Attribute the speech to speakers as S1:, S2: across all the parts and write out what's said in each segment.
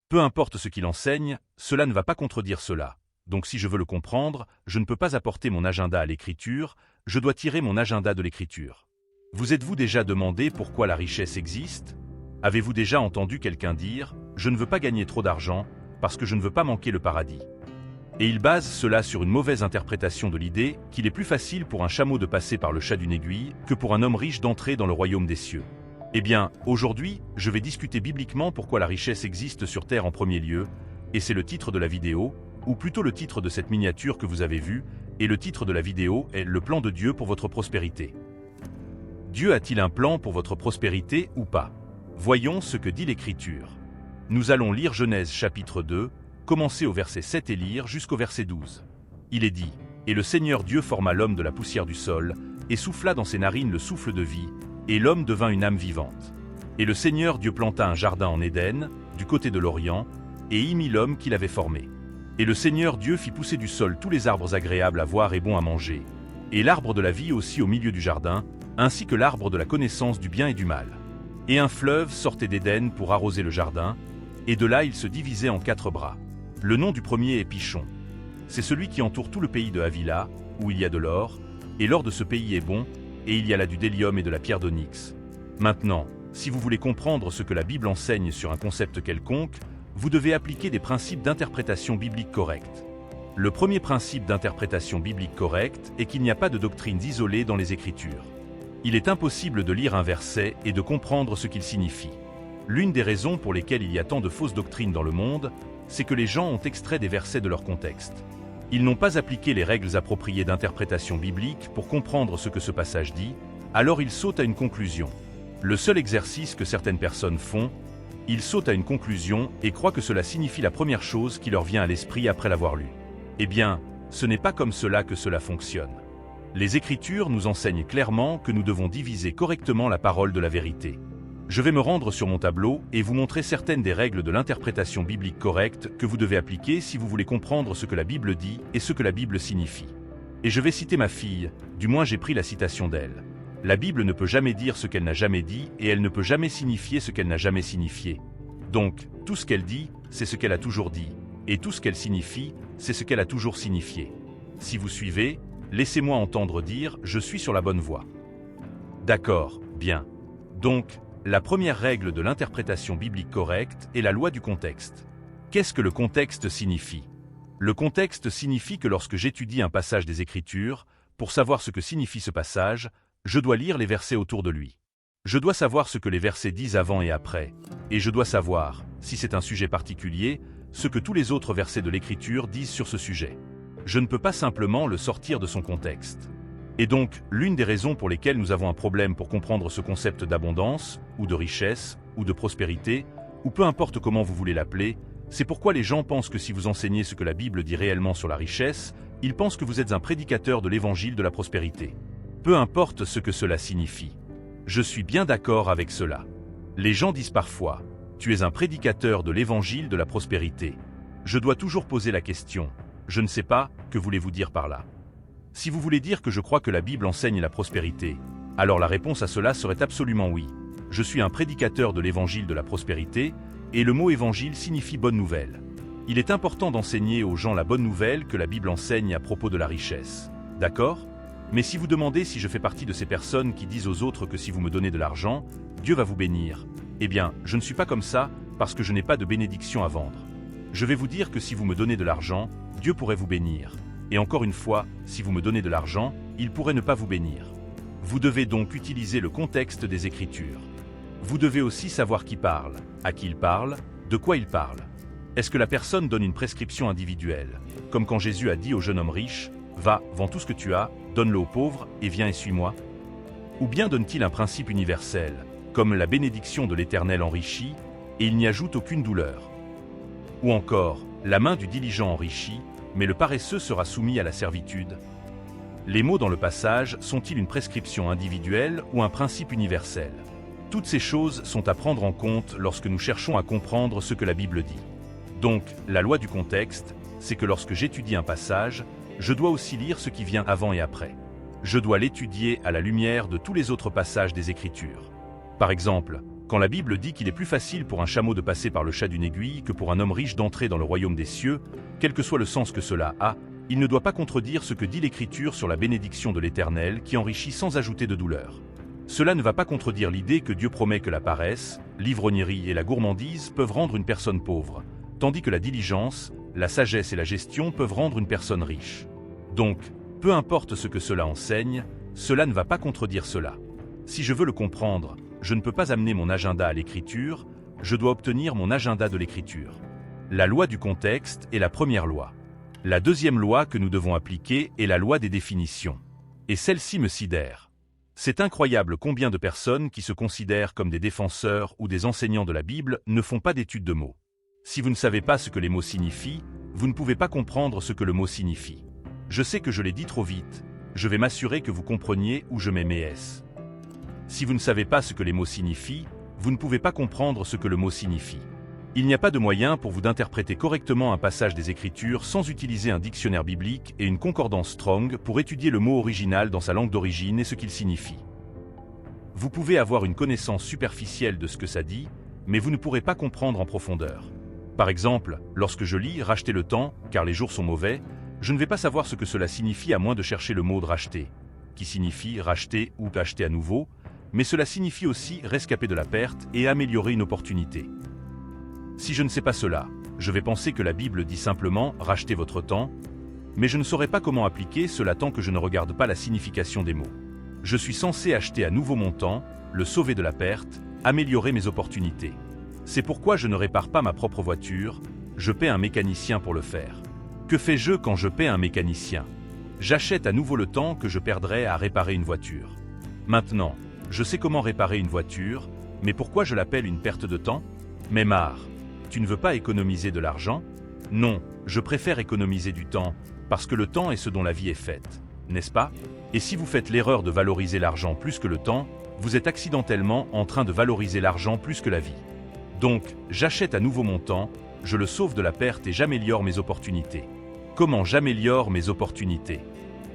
S1: Peu importe ce qu'il enseigne, cela ne va pas contredire cela. Donc si je veux le comprendre, je ne peux pas apporter mon agenda à l'écriture, je dois tirer mon agenda de l'écriture. Vous êtes-vous déjà demandé pourquoi la richesse existe? Avez-vous déjà entendu quelqu'un dire « Je ne veux pas gagner trop d'argent, parce que je ne veux pas manquer le paradis ». Et il base cela sur une mauvaise interprétation de l'idée qu'il est plus facile pour un chameau de passer par le chat d'une aiguille que pour un homme riche d'entrer dans le royaume des cieux. Eh bien, aujourd'hui, je vais discuter bibliquement pourquoi la richesse existe sur Terre en premier lieu, et c'est le titre de la vidéo, ou plutôt le titre de cette miniature que vous avez vue, et le titre de la vidéo est « Le plan de Dieu pour votre prospérité ». Dieu a-t-il un plan pour votre prospérité ou pas? Voyons ce que dit l'Écriture. Nous allons lire Genèse chapitre 2, commencer au verset 7 et lire jusqu'au verset 12. Il est dit « Et le Seigneur Dieu forma l'homme de la poussière du sol, et souffla dans ses narines le souffle de vie, et l'homme devint une âme vivante. Et le Seigneur Dieu planta un jardin en Éden, du côté de l'Orient, et y mit l'homme qu'il avait formé. Et le Seigneur Dieu fit pousser du sol tous les arbres agréables à voir et bons à manger, et l'arbre de la vie aussi au milieu du jardin, ainsi que l'arbre de la connaissance du bien et du mal. Et un fleuve sortait d'Éden pour arroser le jardin, et de là il se divisait en 4 bras. Le nom du premier est Pichon. C'est celui qui entoure tout le pays de Havila, où il y a de l'or, et l'or de ce pays est bon, et il y a là du délium et de la pierre d'onyx. Maintenant, si vous voulez comprendre ce que la Bible enseigne sur un concept quelconque, vous devez appliquer des principes d'interprétation biblique corrects. Le premier principe d'interprétation biblique correcte est qu'il n'y a pas de doctrines isolées dans les Écritures. Il est impossible de lire un verset et de comprendre ce qu'il signifie. L'une des raisons pour lesquelles il y a tant de fausses doctrines dans le monde, c'est que les gens ont extrait des versets de leur contexte. Ils n'ont pas appliqué les règles appropriées d'interprétation biblique pour comprendre ce que ce passage dit, alors ils sautent à une conclusion. Le seul exercice que certaines personnes font, ils sautent à une conclusion et croient que cela signifie la première chose qui leur vient à l'esprit après l'avoir lu. Eh bien, ce n'est pas comme cela que cela fonctionne. Les Écritures nous enseignent clairement que nous devons diviser correctement la parole de la vérité. Je vais me rendre sur mon tableau et vous montrer certaines des règles de l'interprétation biblique correcte que vous devez appliquer si vous voulez comprendre ce que la Bible dit et ce que la Bible signifie. Et je vais citer ma fille, du moins j'ai pris la citation d'elle. La Bible ne peut jamais dire ce qu'elle n'a jamais dit et elle ne peut jamais signifier ce qu'elle n'a jamais signifié. Donc, tout ce qu'elle dit, c'est ce qu'elle a toujours dit, et tout ce qu'elle signifie, c'est ce qu'elle a toujours signifié. Si vous suivez, laissez-moi entendre dire « Je suis sur la bonne voie ». D'accord, bien. Donc, la première règle de l'interprétation biblique correcte est la loi du contexte. Qu'est-ce que le contexte signifie? Le contexte signifie que lorsque j'étudie un passage des Écritures, pour savoir ce que signifie ce passage, je dois lire les versets autour de lui. Je dois savoir ce que les versets disent avant et après, et je dois savoir, si c'est un sujet particulier, ce que tous les autres versets de l'Écriture disent sur ce sujet. Je ne peux pas simplement le sortir de son contexte. Et donc, l'une des raisons pour lesquelles nous avons un problème pour comprendre ce concept d'abondance, ou de richesse, ou de prospérité, ou peu importe comment vous voulez l'appeler, c'est pourquoi les gens pensent que si vous enseignez ce que la Bible dit réellement sur la richesse, ils pensent que vous êtes un prédicateur de l'évangile de la prospérité. Peu importe ce que cela signifie. Je suis bien d'accord avec cela. Les gens disent parfois, « Tu es un prédicateur de l'évangile de la prospérité ». Je dois toujours poser la question, « Je ne sais pas, que voulez-vous dire par là ?» Si vous voulez dire que je crois que la Bible enseigne la prospérité, alors la réponse à cela serait absolument oui. Je suis un prédicateur de l'évangile de la prospérité, et le mot évangile signifie bonne nouvelle. Il est important d'enseigner aux gens la bonne nouvelle que la Bible enseigne à propos de la richesse. D'accord? Mais si vous demandez si je fais partie de ces personnes qui disent aux autres que si vous me donnez de l'argent, Dieu va vous bénir, eh bien, je ne suis pas comme ça parce que je n'ai pas de bénédiction à vendre. Je vais vous dire que si vous me donnez de l'argent, Dieu pourrait vous bénir. Et encore une fois, si vous me donnez de l'argent, il pourrait ne pas vous bénir. Vous devez donc utiliser le contexte des Écritures. Vous devez aussi savoir qui parle, à qui il parle, de quoi il parle. Est-ce que la personne donne une prescription individuelle, comme quand Jésus a dit au jeune homme riche, « Va, vends tout ce que tu as, donne-le aux pauvres, et viens et suis-moi » Ou bien donne-t-il un principe universel, comme la bénédiction de l'Éternel enrichit, et il n'y ajoute aucune douleur? Ou encore, la main du diligent enrichit, mais le paresseux sera soumis à la servitude. Les mots dans le passage sont-ils une prescription individuelle ou un principe universel? Toutes ces choses sont à prendre en compte lorsque nous cherchons à comprendre ce que la Bible dit. Donc, la loi du contexte, c'est que lorsque j'étudie un passage, je dois aussi lire ce qui vient avant et après. Je dois l'étudier à la lumière de tous les autres passages des Écritures. Par exemple, Quand la Bible dit qu'il est plus facile pour un chameau de passer par le chat d'une aiguille que pour un homme riche d'entrer dans le royaume des cieux, quel que soit le sens que cela a, il ne doit pas contredire ce que dit l'Écriture sur la bénédiction de l'Éternel qui enrichit sans ajouter de douleur. Cela ne va pas contredire l'idée que Dieu promet que la paresse, l'ivrognerie et la gourmandise peuvent rendre une personne pauvre, tandis que la diligence, la sagesse et la gestion peuvent rendre une personne riche. Donc, peu importe ce que cela enseigne, cela ne va pas contredire cela. Si je veux le comprendre, je ne peux pas amener mon agenda à l'Écriture, je dois obtenir mon agenda de l'Écriture. La loi du contexte est la première loi. La deuxième loi que nous devons appliquer est la loi des définitions. Et celle-ci me sidère. C'est incroyable combien de personnes qui se considèrent comme des défenseurs ou des enseignants de la Bible ne font pas d'études de mots. Si vous ne savez pas ce que les mots signifient, vous ne pouvez pas comprendre ce que le mot signifie. Je sais que je l'ai dit trop vite, je vais m'assurer que vous compreniez où je mets mes S. Si vous ne savez pas ce que les mots signifient, vous ne pouvez pas comprendre ce que le mot signifie. Il n'y a pas de moyen pour vous d'interpréter correctement un passage des Écritures sans utiliser un dictionnaire biblique et une concordance Strong pour étudier le mot original dans sa langue d'origine et ce qu'il signifie. Vous pouvez avoir une connaissance superficielle de ce que ça dit, mais vous ne pourrez pas comprendre en profondeur. Par exemple, lorsque je lis « racheter le temps, car les jours sont mauvais », je ne vais pas savoir ce que cela signifie à moins de chercher le mot de racheter, qui signifie racheter ou acheter à nouveau, mais cela signifie aussi rescaper de la perte et améliorer une opportunité. Si je ne sais pas cela, je vais penser que la Bible dit simplement « rachetez votre temps », mais je ne saurais pas comment appliquer cela tant que je ne regarde pas la signification des mots. Je suis censé acheter à nouveau mon temps, le sauver de la perte, améliorer mes opportunités. C'est pourquoi je ne répare pas ma propre voiture, je paie un mécanicien pour le faire. Que fais-je quand je paie un mécanicien? J'achète à nouveau le temps que je perdrais à réparer une voiture. Maintenant, je sais comment réparer une voiture, mais pourquoi je l'appelle une perte de temps? Mais marre, tu ne veux pas économiser de l'argent? Non, je préfère économiser du temps, parce que le temps est ce dont la vie est faite, n'est-ce pas? Et si vous faites l'erreur de valoriser l'argent plus que le temps, vous êtes accidentellement en train de valoriser l'argent plus que la vie. Donc, j'achète à nouveau mon temps, je le sauve de la perte et j'améliore mes opportunités. Comment j'améliore mes opportunités?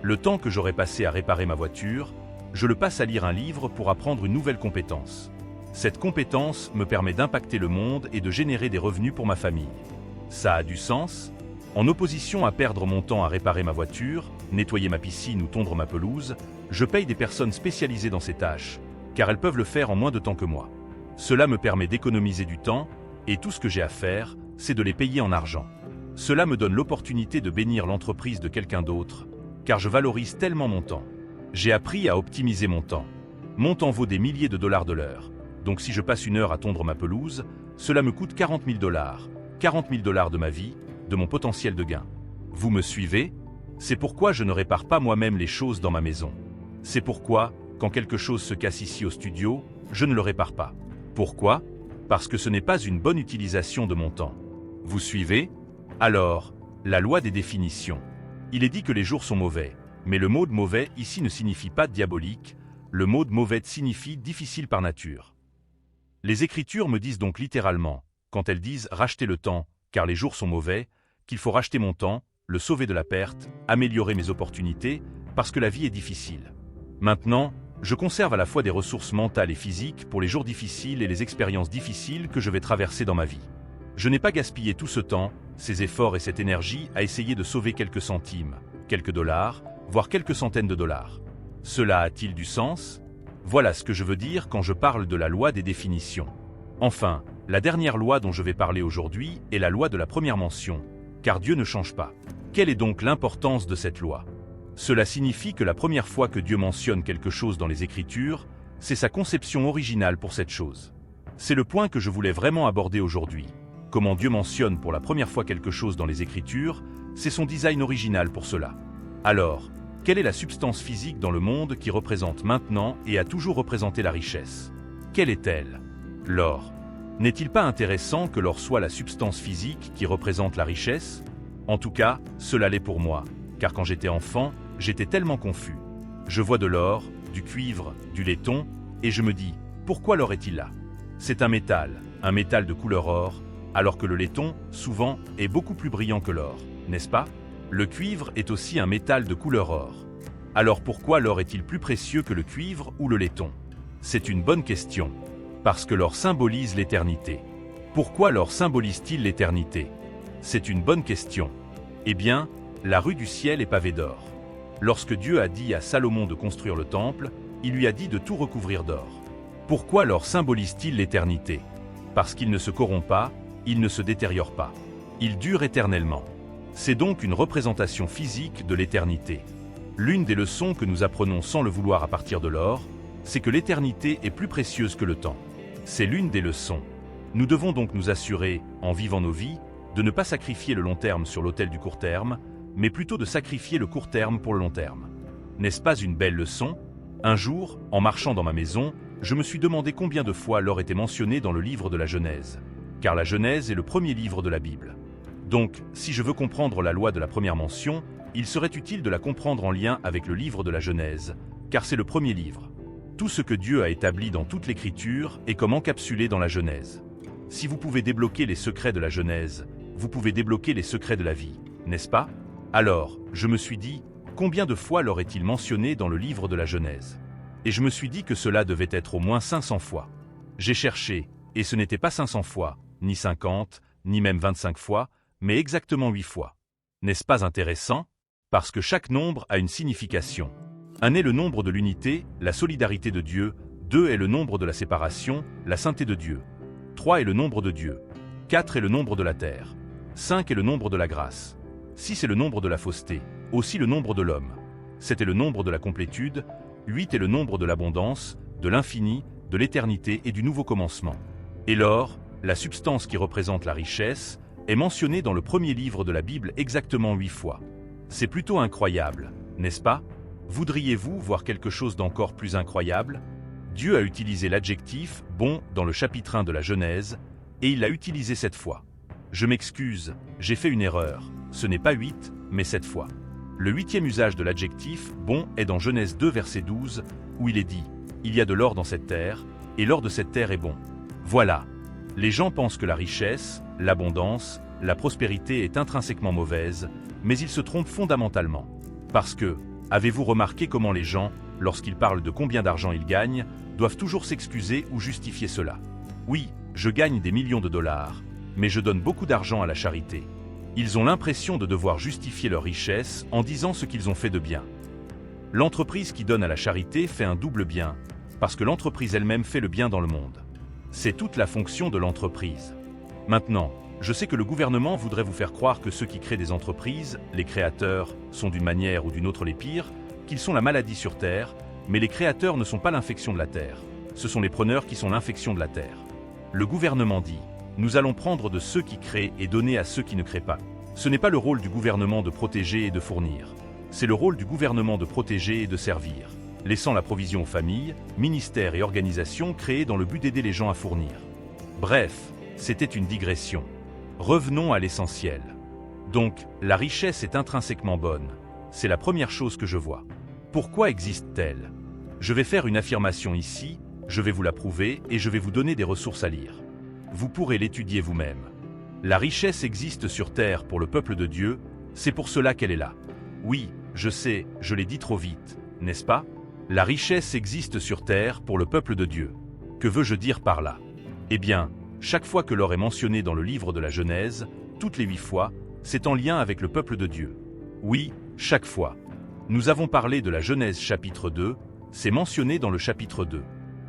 S1: Le temps que j'aurais passé à réparer ma voiture, je le passe à lire un livre pour apprendre une nouvelle compétence. Cette compétence me permet d'impacter le monde et de générer des revenus pour ma famille. Ça a du sens? En opposition à perdre mon temps à réparer ma voiture, nettoyer ma piscine ou tondre ma pelouse, je paye des personnes spécialisées dans ces tâches, car elles peuvent le faire en moins de temps que moi. Cela me permet d'économiser du temps, et tout ce que j'ai à faire, c'est de les payer en argent. Cela me donne l'opportunité de bénir l'entreprise de quelqu'un d'autre, car je valorise tellement mon temps. J'ai appris à optimiser mon temps. Mon temps vaut des milliers de dollars de l'heure. Donc si je passe une heure à tondre ma pelouse, cela me coûte 40 000 $. 40 000 $ de ma vie, de mon potentiel de gain. Vous me suivez? C'est pourquoi je ne répare pas moi-même les choses dans ma maison. C'est pourquoi, quand quelque chose se casse ici au studio, je ne le répare pas. Pourquoi? Parce que ce n'est pas une bonne utilisation de mon temps. Vous suivez? Alors, la loi des définitions. Il est dit que les jours sont mauvais, mais le mot de mauvais ici ne signifie pas diabolique, le mot de mauvais signifie difficile par nature. Les Écritures me disent donc littéralement, quand elles disent « racheter le temps, car les jours sont mauvais », qu'il faut racheter mon temps, le sauver de la perte, améliorer mes opportunités, parce que la vie est difficile. Maintenant, je conserve à la fois des ressources mentales et physiques pour les jours difficiles et les expériences difficiles que je vais traverser dans ma vie. Je n'ai pas gaspillé tout ce temps, ces efforts et cette énergie à essayer de sauver quelques centimes, quelques dollars, voire quelques centaines de dollars. Cela a-t-il du sens? Voilà ce que je veux dire quand je parle de la loi des définitions. Enfin, la dernière loi dont je vais parler aujourd'hui est la loi de la première mention, car Dieu ne change pas. Quelle est donc l'importance de cette loi? Cela signifie que la première fois que Dieu mentionne quelque chose dans les Écritures, c'est sa conception originale pour cette chose. C'est le point que je voulais vraiment aborder aujourd'hui. Comment Dieu mentionne pour la première fois quelque chose dans les Écritures, c'est son design original pour cela. Alors, quelle est la substance physique dans le monde qui représente maintenant et a toujours représenté la richesse? Quelle est-elle? L'or. N'est-il pas intéressant que l'or soit la substance physique qui représente la richesse? En tout cas, cela l'est pour moi, car quand j'étais enfant, j'étais tellement confus. Je vois de l'or, du cuivre, du laiton, et je me dis, pourquoi l'or est-il là? C'est un métal de couleur or, alors que le laiton, souvent, est beaucoup plus brillant que l'or, n'est-ce pas? Le cuivre est aussi un métal de couleur or. Alors pourquoi l'or est-il plus précieux que le cuivre ou le laiton? C'est une bonne question. Parce que l'or symbolise l'éternité. Pourquoi l'or symbolise-t-il l'éternité? C'est une bonne question. Eh bien, la rue du ciel est pavée d'or. Lorsque Dieu a dit à Salomon de construire le temple, il lui a dit de tout recouvrir d'or. Pourquoi l'or symbolise-t-il l'éternité? Parce qu'il ne se corrompt pas, il ne se détériore pas. Il dure éternellement. C'est donc une représentation physique de l'éternité. L'une des leçons que nous apprenons sans le vouloir à partir de l'or, c'est que l'éternité est plus précieuse que le temps. C'est l'une des leçons. Nous devons donc nous assurer, en vivant nos vies, de ne pas sacrifier le long terme sur l'autel du court terme, mais plutôt de sacrifier le court terme pour le long terme. N'est-ce pas une belle leçon? Un jour, en marchant dans ma maison, je me suis demandé combien de fois l'or était mentionné dans le livre de la Genèse. Car la Genèse est le premier livre de la Bible. Donc, si je veux comprendre la loi de la première mention, il serait utile de la comprendre en lien avec le livre de la Genèse, car c'est le premier livre. Tout ce que Dieu a établi dans toute l'Écriture est comme encapsulé dans la Genèse. Si vous pouvez débloquer les secrets de la Genèse, vous pouvez débloquer les secrets de la vie, n'est-ce pas? Alors, je me suis dit, combien de fois l'or est-il mentionné dans le livre de la Genèse? Et je me suis dit que cela devait être au moins 500 fois. J'ai cherché, et ce n'était pas 500 fois, ni 50, ni même 25 fois, mais exactement 8 fois. N'est-ce pas intéressant? Parce que chaque nombre a une signification. 1 est le nombre de l'unité, la solidarité de Dieu, 2 est le nombre de la séparation, la sainteté de Dieu, 3 est le nombre de Dieu, 4 est le nombre de la terre, 5 est le nombre de la grâce, 6 est le nombre de la fausseté, aussi le nombre de l'homme, 7 est le nombre de la complétude, 8 est le nombre de l'abondance, de l'infini, de l'éternité et du nouveau commencement. Et l'or, la substance qui représente la richesse, est mentionnée dans le premier livre de la Bible exactement 8 fois. C'est plutôt incroyable, n'est-ce pas? Voudriez-vous voir quelque chose d'encore plus incroyable? Dieu a utilisé l'adjectif « bon » dans le chapitre 1 de la Genèse, et il l'a utilisé 7 fois. Je m'excuse, j'ai fait une erreur, ce n'est pas 8, mais 7 fois. Le 8e usage de l'adjectif « bon » est dans Genèse 2 verset 12, où il est dit « Il y a de l'or dans cette terre, et l'or de cette terre est bon. » Voilà. Les gens pensent que la richesse, l'abondance, la prospérité est intrinsèquement mauvaise, mais ils se trompent fondamentalement. Parce que, avez-vous remarqué comment les gens, lorsqu'ils parlent de combien d'argent ils gagnent, doivent toujours s'excuser ou justifier cela? Oui, je gagne des millions de dollars, mais je donne beaucoup d'argent à la charité. Ils ont l'impression de devoir justifier leur richesse en disant ce qu'ils ont fait de bien. L'entreprise qui donne à la charité fait un double bien, parce que l'entreprise elle-même fait le bien dans le monde. C'est toute la fonction de l'entreprise. Maintenant, je sais que le gouvernement voudrait vous faire croire que ceux qui créent des entreprises, les créateurs, sont d'une manière ou d'une autre les pires, qu'ils sont la maladie sur Terre, mais les créateurs ne sont pas l'infection de la Terre. Ce sont les preneurs qui sont l'infection de la Terre. Le gouvernement dit « Nous allons prendre de ceux qui créent et donner à ceux qui ne créent pas ». Ce n'est pas le rôle du gouvernement de protéger et de fournir. C'est le rôle du gouvernement de protéger et de servir, laissant la provision aux familles, ministères et organisations créés dans le but d'aider les gens à fournir. Bref, c'était une digression. Revenons à l'essentiel. Donc, la richesse est intrinsèquement bonne. C'est la première chose que je vois. Pourquoi existe-t-elle? Je vais faire une affirmation ici, je vais vous la prouver et je vais vous donner des ressources à lire. Vous pourrez l'étudier vous-même. La richesse existe sur terre pour le peuple de Dieu, c'est pour cela qu'elle est là. Oui, je sais, je l'ai dit trop vite, n'est-ce pas? La richesse existe sur terre pour le peuple de Dieu. Que veux-je dire par là? Eh bien, chaque fois que l'or est mentionné dans le livre de la Genèse, toutes les 8 fois, c'est en lien avec le peuple de Dieu. Oui, chaque fois. Nous avons parlé de la Genèse chapitre 2, c'est mentionné dans le chapitre 2.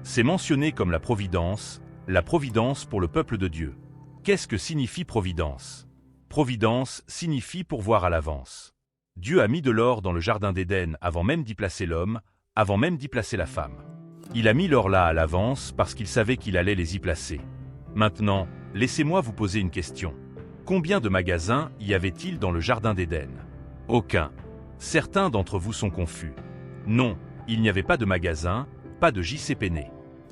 S1: C'est mentionné comme la providence pour le peuple de Dieu. Qu'est-ce que signifie providence? Providence signifie pourvoir à l'avance. Dieu a mis de l'or dans le jardin d'Éden avant même d'y placer l'homme, avant même d'y placer la femme. Il a mis l'or là à l'avance parce qu'il savait qu'il allait les y placer. Maintenant, laissez-moi vous poser une question. Combien de magasins y avait-il dans le jardin d'Éden? Aucun. Certains d'entre vous sont confus. Non, il n'y avait pas de magasin, pas de JCPenney.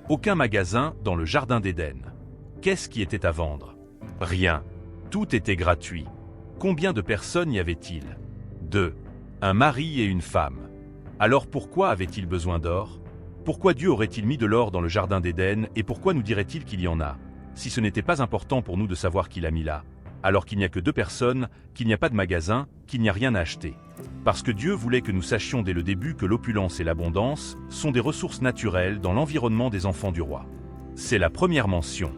S1: Aucun magasin dans le jardin d'Éden. Qu'est-ce qui était à vendre? Rien. Tout était gratuit. Combien de personnes y avait-il? 2. Un mari et une femme. Alors pourquoi avait-il besoin d'or? Pourquoi Dieu aurait-il mis de l'or dans le jardin d'Éden et pourquoi nous dirait-il qu'il y en a? Si ce n'était pas important pour nous de savoir qu'il a mis là, alors qu'il n'y a que 2 personnes, qu'il n'y a pas de magasin, qu'il n'y a rien à acheter. Parce que Dieu voulait que nous sachions dès le début que l'opulence et l'abondance sont des ressources naturelles dans l'environnement des enfants du roi. C'est la première mention.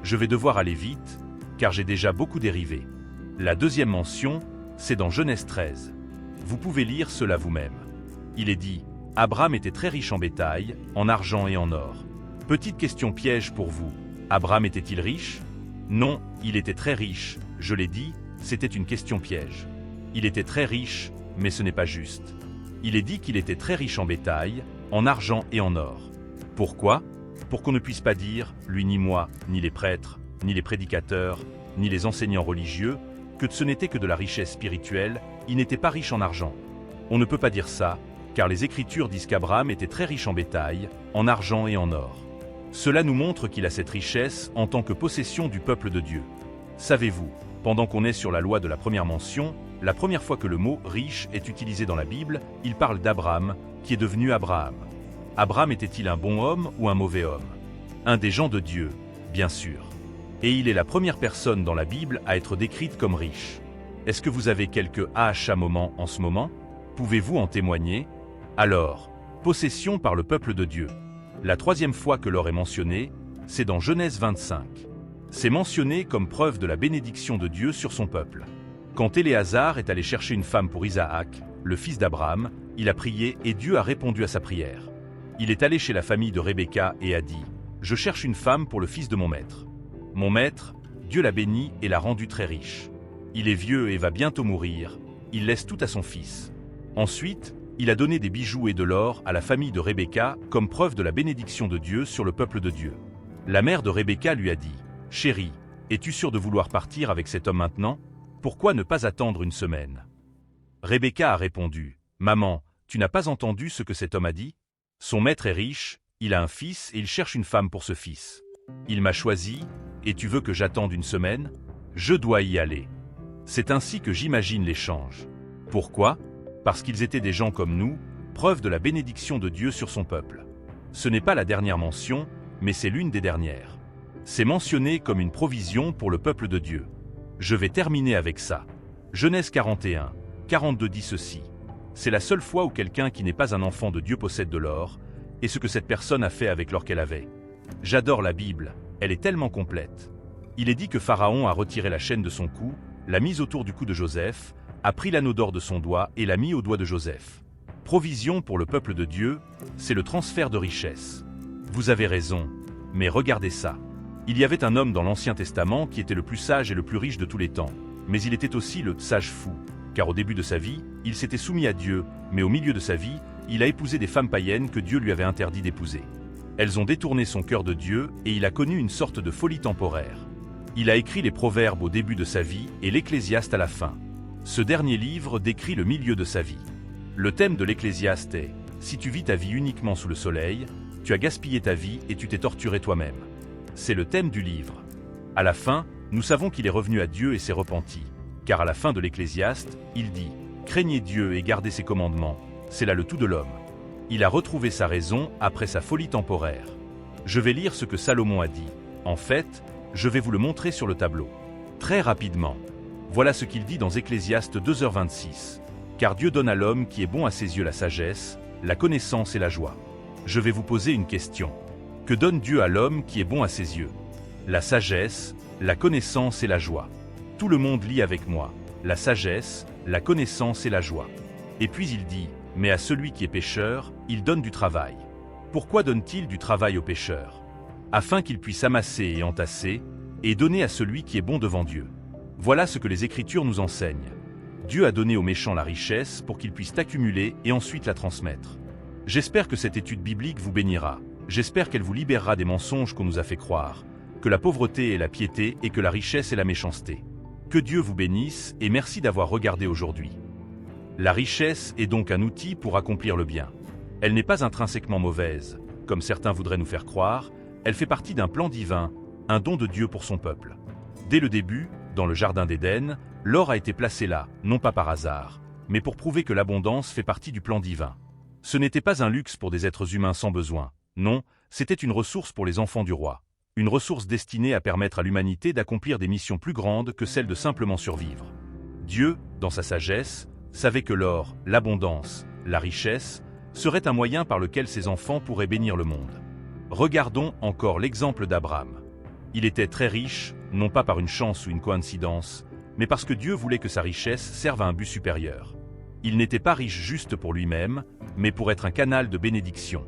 S1: Je vais devoir aller vite, car j'ai déjà beaucoup dérivé. La deuxième mention, c'est dans Genèse 13. Vous pouvez lire cela vous-même. Il est dit, Abraham était très riche en bétail, en argent et en or. Petite question piège pour vous. Abraham était-il riche? Non, il était très riche, je l'ai dit, c'était une question piège. Il était très riche, mais ce n'est pas juste. Il est dit qu'il était très riche en bétail, en argent et en or. Pourquoi? Pour qu'on ne puisse pas dire, lui ni moi, ni les prêtres, ni les prédicateurs, ni les enseignants religieux, que ce n'était que de la richesse spirituelle, il n'était pas riche en argent. On ne peut pas dire ça, car les Écritures disent qu'Abraham était très riche en bétail, en argent et en or. Cela nous montre qu'il a cette richesse en tant que possession du peuple de Dieu. Savez-vous, pendant qu'on est sur la loi de la première mention, la première fois que le mot « riche » est utilisé dans la Bible, il parle d'Abraham, qui est devenu Abraham. Abraham était-il un bon homme ou un mauvais homme? Un des gens de Dieu, bien sûr. Et il est la première personne dans la Bible à être décrite comme riche. Est-ce que vous avez quelques aha moments en ce moment? Pouvez-vous en témoigner? Alors, possession par le peuple de Dieu. La troisième fois que l'or est mentionné, c'est dans Genèse 25. C'est mentionné comme preuve de la bénédiction de Dieu sur son peuple. Quand Éléazar est allé chercher une femme pour Isaac, le fils d'Abraham, il a prié et Dieu a répondu à sa prière. Il est allé chez la famille de Rebecca et a dit « Je cherche une femme pour le fils de mon maître. » Mon maître, Dieu l'a béni et l'a rendu très riche. Il est vieux et va bientôt mourir, il laisse tout à son fils. Ensuite, il a donné des bijoux et de l'or à la famille de Rebecca comme preuve de la bénédiction de Dieu sur le peuple de Dieu. La mère de Rebecca lui a dit « Chérie, es-tu sûre de vouloir partir avec cet homme maintenant? Pourquoi ne pas attendre une semaine ?» Rebecca a répondu « Maman, tu n'as pas entendu ce que cet homme a dit? Son maître est riche, il a un fils et il cherche une femme pour ce fils. Il m'a choisi, et tu veux que j'attende une semaine? Je dois y aller. » C'est ainsi que j'imagine l'échange. Pourquoi? Parce qu'ils étaient des gens comme nous, preuve de la bénédiction de Dieu sur son peuple. Ce n'est pas la dernière mention, mais c'est l'une des dernières. C'est mentionné comme une provision pour le peuple de Dieu. Je vais terminer avec ça. Genèse 41, 42 dit ceci. C'est la seule fois où quelqu'un qui n'est pas un enfant de Dieu possède de l'or, et ce que cette personne a fait avec l'or qu'elle avait. J'adore la Bible, elle est tellement complète. Il est dit que Pharaon a retiré la chaîne de son cou, l'a mise autour du cou de Joseph, a pris l'anneau d'or de son doigt et l'a mis au doigt de Joseph. Provision pour le peuple de Dieu, c'est le transfert de richesse. Vous avez raison, mais regardez ça. Il y avait un homme dans l'Ancien Testament qui était le plus sage et le plus riche de tous les temps, mais il était aussi le sage fou, car au début de sa vie, il s'était soumis à Dieu, mais au milieu de sa vie, il a épousé des femmes païennes que Dieu lui avait interdit d'épouser. Elles ont détourné son cœur de Dieu et il a connu une sorte de folie temporaire. Il a écrit les Proverbes au début de sa vie et l'Ecclésiaste à la fin. Ce dernier livre décrit le milieu de sa vie. Le thème de l'Ecclésiaste est « Si tu vis ta vie uniquement sous le soleil, tu as gaspillé ta vie et tu t'es torturé toi-même. » C'est le thème du livre. À la fin, nous savons qu'il est revenu à Dieu et s'est repenti. Car à la fin de l'Ecclésiaste, il dit « Craignez Dieu et gardez ses commandements, c'est là le tout de l'homme. » Il a retrouvé sa raison après sa folie temporaire. Je vais lire ce que Salomon a dit. En fait, je vais vous le montrer sur le tableau. Très rapidement. Voilà ce qu'il dit dans Ecclésiaste 2h26. Car Dieu donne à l'homme qui est bon à ses yeux la sagesse, la connaissance et la joie. Je vais vous poser une question. Que donne Dieu à l'homme qui est bon à ses yeux? La sagesse, la connaissance et la joie. Tout le monde lit avec moi. La sagesse, la connaissance et la joie. Et puis il dit, mais à celui qui est pécheur, il donne du travail. Pourquoi donne-t-il du travail au pécheur? Afin qu'il puisse amasser et entasser, et donner à celui qui est bon devant Dieu. Voilà ce que les Écritures nous enseignent. Dieu a donné aux méchants la richesse pour qu'ils puissent accumuler et ensuite la transmettre. J'espère que cette étude biblique vous bénira. J'espère qu'elle vous libérera des mensonges qu'on nous a fait croire, que la pauvreté est la piété et que la richesse est la méchanceté. Que Dieu vous bénisse et merci d'avoir regardé aujourd'hui. La richesse est donc un outil pour accomplir le bien. Elle n'est pas intrinsèquement mauvaise, comme certains voudraient nous faire croire, elle fait partie d'un plan divin, un don de Dieu pour son peuple. Dès le début, dans le jardin d'Éden, l'or a été placé là, non pas par hasard, mais pour prouver que l'abondance fait partie du plan divin. Ce n'était pas un luxe pour des êtres humains sans besoin, non, c'était une ressource pour les enfants du roi. Une ressource destinée à permettre à l'humanité d'accomplir des missions plus grandes que celle de simplement survivre. Dieu, dans sa sagesse, savait que l'or, l'abondance, la richesse, serait un moyen par lequel ses enfants pourraient bénir le monde. Regardons encore l'exemple d'Abraham. Il était très riche, non pas par une chance ou une coïncidence, mais parce que Dieu voulait que sa richesse serve à un but supérieur. Il n'était pas riche juste pour lui-même, mais pour être un canal de bénédiction.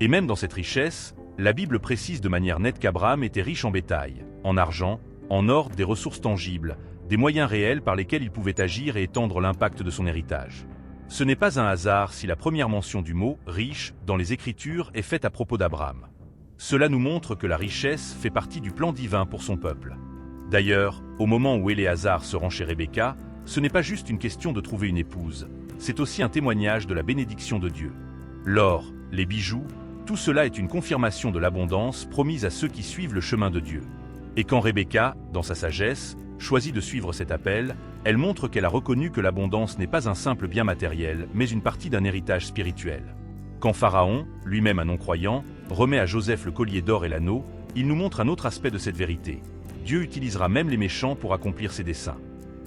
S1: Et même dans cette richesse, la Bible précise de manière nette qu'Abraham était riche en bétail, en argent, en or, des ressources tangibles, des moyens réels par lesquels il pouvait agir et étendre l'impact de son héritage. Ce n'est pas un hasard si la première mention du mot « riche » dans les Écritures est faite à propos d'Abraham. Cela nous montre que la richesse fait partie du plan divin pour son peuple. D'ailleurs, au moment où Éléazar se rend chez Rebecca, ce n'est pas juste une question de trouver une épouse, c'est aussi un témoignage de la bénédiction de Dieu. L'or, les bijoux, tout cela est une confirmation de l'abondance promise à ceux qui suivent le chemin de Dieu. Et quand Rebecca, dans sa sagesse, choisit de suivre cet appel, elle montre qu'elle a reconnu que l'abondance n'est pas un simple bien matériel, mais une partie d'un héritage spirituel. Quand Pharaon, lui-même un non-croyant, remet à Joseph le collier d'or et l'anneau, il nous montre un autre aspect de cette vérité. Dieu utilisera même les méchants pour accomplir ses desseins.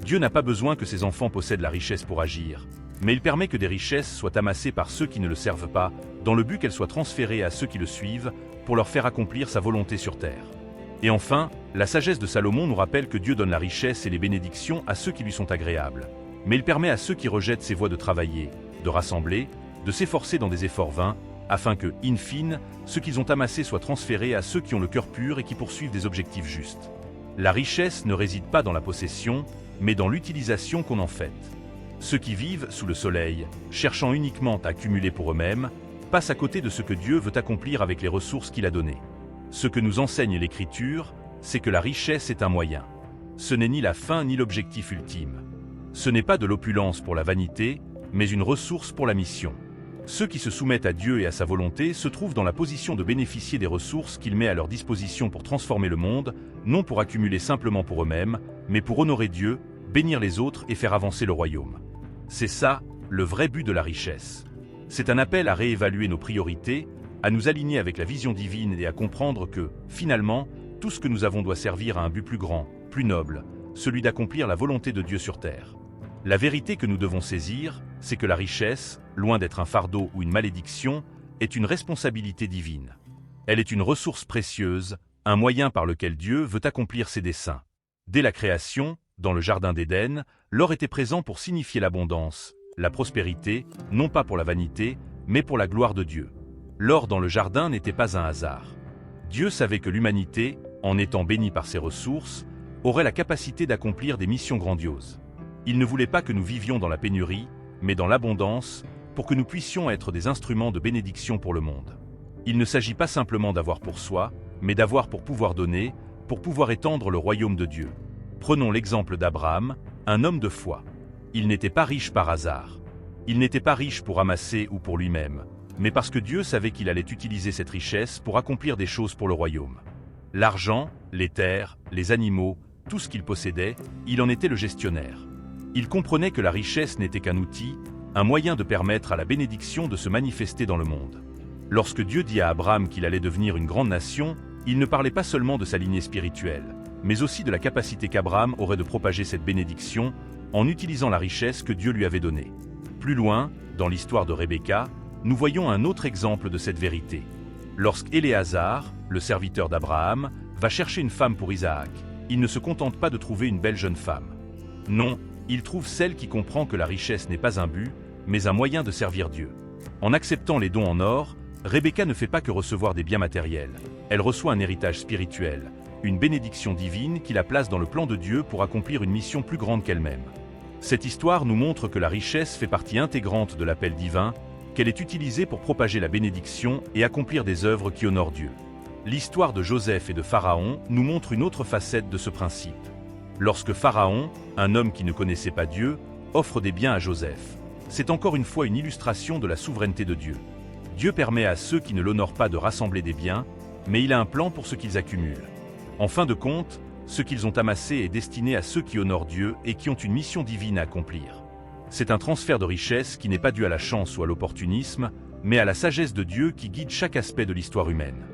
S1: Dieu n'a pas besoin que ses enfants possèdent la richesse pour agir, mais il permet que des richesses soient amassées par ceux qui ne le servent pas, dans le but qu'elles soient transférées à ceux qui le suivent, pour leur faire accomplir sa volonté sur terre. Et enfin, la sagesse de Salomon nous rappelle que Dieu donne la richesse et les bénédictions à ceux qui lui sont agréables. Mais il permet à ceux qui rejettent ses voies de travailler, de rassembler, de s'efforcer dans des efforts vains, afin que, in fine, ce qu'ils ont amassé soit transféré à ceux qui ont le cœur pur et qui poursuivent des objectifs justes. La richesse ne réside pas dans la possession, mais dans l'utilisation qu'on en fait. Ceux qui vivent sous le soleil, cherchant uniquement à accumuler pour eux-mêmes, passent à côté de ce que Dieu veut accomplir avec les ressources qu'il a données. Ce que nous enseigne l'Écriture, c'est que la richesse est un moyen. Ce n'est ni la fin ni l'objectif ultime. Ce n'est pas de l'opulence pour la vanité, mais une ressource pour la mission. Ceux qui se soumettent à Dieu et à sa volonté se trouvent dans la position de bénéficier des ressources qu'il met à leur disposition pour transformer le monde, non pour accumuler simplement pour eux-mêmes, mais pour honorer Dieu, bénir les autres et faire avancer le royaume. C'est ça, le vrai but de la richesse. C'est un appel à réévaluer nos priorités, à nous aligner avec la vision divine et à comprendre que, finalement, tout ce que nous avons doit servir à un but plus grand, plus noble, celui d'accomplir la volonté de Dieu sur terre. La vérité que nous devons saisir, c'est que la richesse, loin d'être un fardeau ou une malédiction, est une responsabilité divine. Elle est une ressource précieuse, un moyen par lequel Dieu veut accomplir ses desseins. Dès la création, dans le jardin d'Éden, l'or était présent pour signifier l'abondance, la prospérité, non pas pour la vanité, mais pour la gloire de Dieu. L'or dans le jardin n'était pas un hasard. Dieu savait que l'humanité, en étant bénie par ses ressources, aurait la capacité d'accomplir des missions grandioses. Il ne voulait pas que nous vivions dans la pénurie, mais dans l'abondance, pour que nous puissions être des instruments de bénédiction pour le monde. Il ne s'agit pas simplement d'avoir pour soi, mais d'avoir pour pouvoir donner, pour pouvoir étendre le royaume de Dieu. Prenons l'exemple d'Abraham, un homme de foi. Il n'était pas riche par hasard. Il n'était pas riche pour amasser ou pour lui-même, mais parce que Dieu savait qu'il allait utiliser cette richesse pour accomplir des choses pour le royaume. L'argent, les terres, les animaux, tout ce qu'il possédait, il en était le gestionnaire. Il comprenait que la richesse n'était qu'un outil, un moyen de permettre à la bénédiction de se manifester dans le monde. Lorsque Dieu dit à Abraham qu'il allait devenir une grande nation, il ne parlait pas seulement de sa lignée spirituelle, mais aussi de la capacité qu'Abraham aurait de propager cette bénédiction en utilisant la richesse que Dieu lui avait donnée. Plus loin, dans l'histoire de Rebecca, nous voyons un autre exemple de cette vérité. Lorsqu'Éléazar, le serviteur d'Abraham, va chercher une femme pour Isaac, il ne se contente pas de trouver une belle jeune femme. Non, il trouve celle qui comprend que la richesse n'est pas un but, mais un moyen de servir Dieu. En acceptant les dons en or, Rebecca ne fait pas que recevoir des biens matériels. Elle reçoit un héritage spirituel, une bénédiction divine qui la place dans le plan de Dieu pour accomplir une mission plus grande qu'elle-même. Cette histoire nous montre que la richesse fait partie intégrante de l'appel divin, qu'elle est utilisée pour propager la bénédiction et accomplir des œuvres qui honorent Dieu. L'histoire de Joseph et de Pharaon nous montre une autre facette de ce principe. Lorsque Pharaon, un homme qui ne connaissait pas Dieu, offre des biens à Joseph, c'est encore une fois une illustration de la souveraineté de Dieu. Dieu permet à ceux qui ne l'honorent pas de rassembler des biens, mais il a un plan pour ce qu'ils accumulent. En fin de compte, ce qu'ils ont amassé est destiné à ceux qui honorent Dieu et qui ont une mission divine à accomplir. C'est un transfert de richesse qui n'est pas dû à la chance ou à l'opportunisme, mais à la sagesse de Dieu qui guide chaque aspect de l'histoire humaine.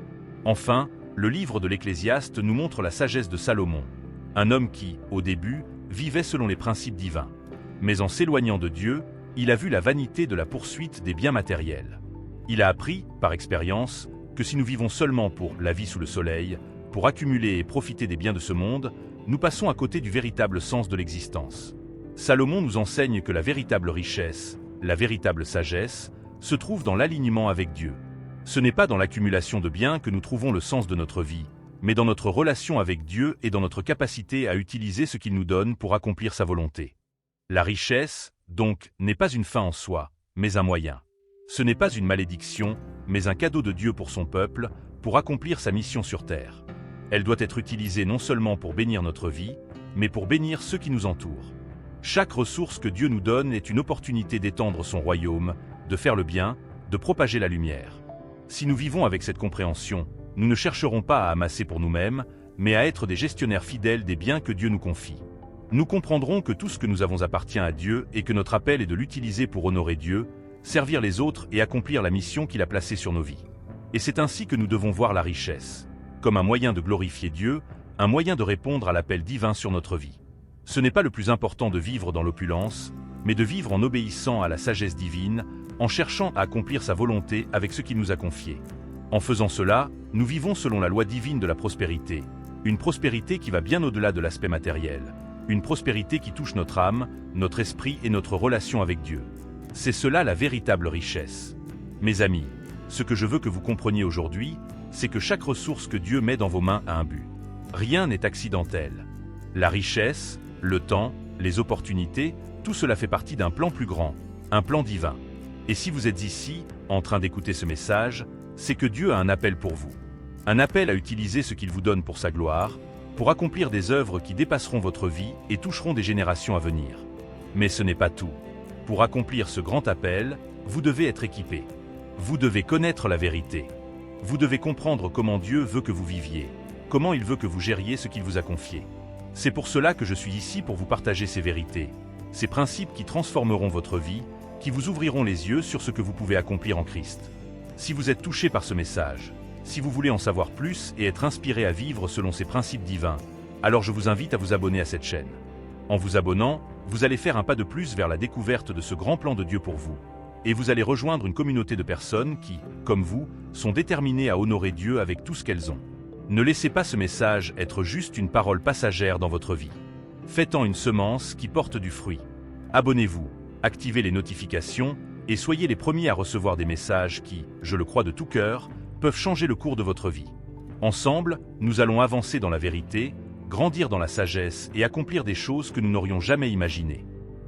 S1: Enfin, le livre de l'Ecclésiaste nous montre la sagesse de Salomon, un homme qui, au début, vivait selon les principes divins. Mais en s'éloignant de Dieu, il a vu la vanité de la poursuite des biens matériels. Il a appris, par expérience, que si nous vivons seulement pour la vie sous le soleil, pour accumuler et profiter des biens de ce monde, nous passons à côté du véritable sens de l'existence. Salomon nous enseigne que la véritable richesse, la véritable sagesse, se trouve dans l'alignement avec Dieu. Ce n'est pas dans l'accumulation de biens que nous trouvons le sens de notre vie, mais dans notre relation avec Dieu et dans notre capacité à utiliser ce qu'il nous donne pour accomplir sa volonté. La richesse, donc, n'est pas une fin en soi, mais un moyen. Ce n'est pas une malédiction, mais un cadeau de Dieu pour son peuple, pour accomplir sa mission sur terre. Elle doit être utilisée non seulement pour bénir notre vie, mais pour bénir ceux qui nous entourent. Chaque ressource que Dieu nous donne est une opportunité d'étendre son royaume, de faire le bien, de propager la lumière. Si nous vivons avec cette compréhension, nous ne chercherons pas à amasser pour nous-mêmes, mais à être des gestionnaires fidèles des biens que Dieu nous confie. Nous comprendrons que tout ce que nous avons appartient à Dieu et que notre appel est de l'utiliser pour honorer Dieu, servir les autres et accomplir la mission qu'il a placée sur nos vies. Et c'est ainsi que nous devons voir la richesse, comme un moyen de glorifier Dieu, un moyen de répondre à l'appel divin sur notre vie. Ce n'est pas le plus important de vivre dans l'opulence, mais de vivre en obéissant à la sagesse divine, en cherchant à accomplir sa volonté avec ce qu'il nous a confié. En faisant cela, nous vivons selon la loi divine de la prospérité, une prospérité qui va bien au-delà de l'aspect matériel, une prospérité qui touche notre âme, notre esprit et notre relation avec Dieu. C'est cela la véritable richesse. Mes amis, ce que je veux que vous compreniez aujourd'hui, c'est que chaque ressource que Dieu met dans vos mains a un but. Rien n'est accidentel. La richesse, le temps, les opportunités, tout cela fait partie d'un plan plus grand, un plan divin. Et si vous êtes ici, en train d'écouter ce message, c'est que Dieu a un appel pour vous. Un appel à utiliser ce qu'il vous donne pour sa gloire, pour accomplir des œuvres qui dépasseront votre vie et toucheront des générations à venir. Mais ce n'est pas tout. Pour accomplir ce grand appel, vous devez être équipé. Vous devez connaître la vérité. Vous devez comprendre comment Dieu veut que vous viviez, comment il veut que vous gériez ce qu'il vous a confié. C'est pour cela que je suis ici pour vous partager ces vérités, ces principes qui transformeront votre vie, qui vous ouvriront les yeux sur ce que vous pouvez accomplir en Christ. Si vous êtes touché par ce message, si vous voulez en savoir plus et être inspiré à vivre selon ces principes divins, alors je vous invite à vous abonner à cette chaîne. En vous abonnant, vous allez faire un pas de plus vers la découverte de ce grand plan de Dieu pour vous. Et vous allez rejoindre une communauté de personnes qui, comme vous, sont déterminées à honorer Dieu avec tout ce qu'elles ont. Ne laissez pas ce message être juste une parole passagère dans votre vie. Faites-en une semence qui porte du fruit. Abonnez-vous, activez les notifications et soyez les premiers à recevoir des messages qui, je le crois de tout cœur, peuvent changer le cours de votre vie. Ensemble, nous allons avancer dans la vérité, grandir dans la sagesse et accomplir des choses que nous n'aurions jamais imaginées.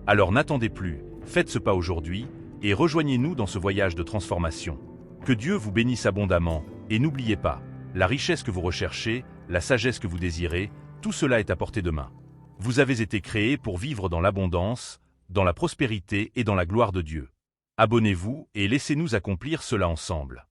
S1: Alors n'attendez plus, faites ce pas aujourd'hui et rejoignez-nous dans ce voyage de transformation. Que Dieu vous bénisse abondamment et n'oubliez pas, la richesse que vous recherchez, la sagesse que vous désirez, tout cela est à portée de main. Vous avez été créés pour vivre dans l'abondance, dans la prospérité et dans la gloire de Dieu. Abonnez-vous et laissez-nous accomplir cela ensemble.